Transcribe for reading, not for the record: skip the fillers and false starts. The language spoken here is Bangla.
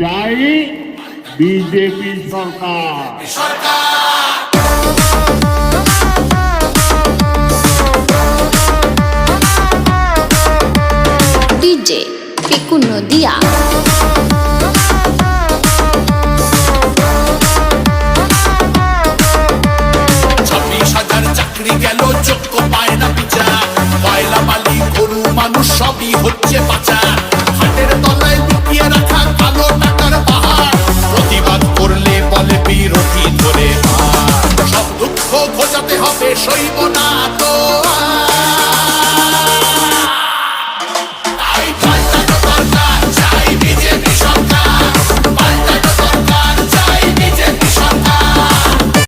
চাই বিজেপি সরকার। ডিজে পিকু নদিয়া। চাকরি গেল যোগ্য পায় না বিচার, কয়লা মালি গরু মানুষ সবই হচ্ছে পাচার। হাটের তলায় লুকিয়ে রাখা কালো টাকার পাহাড়, প্রতিবাদ করলে বলে বিরোধী ধরে মার। সব দুঃখ ঘোচাতে হবে সইব না তো।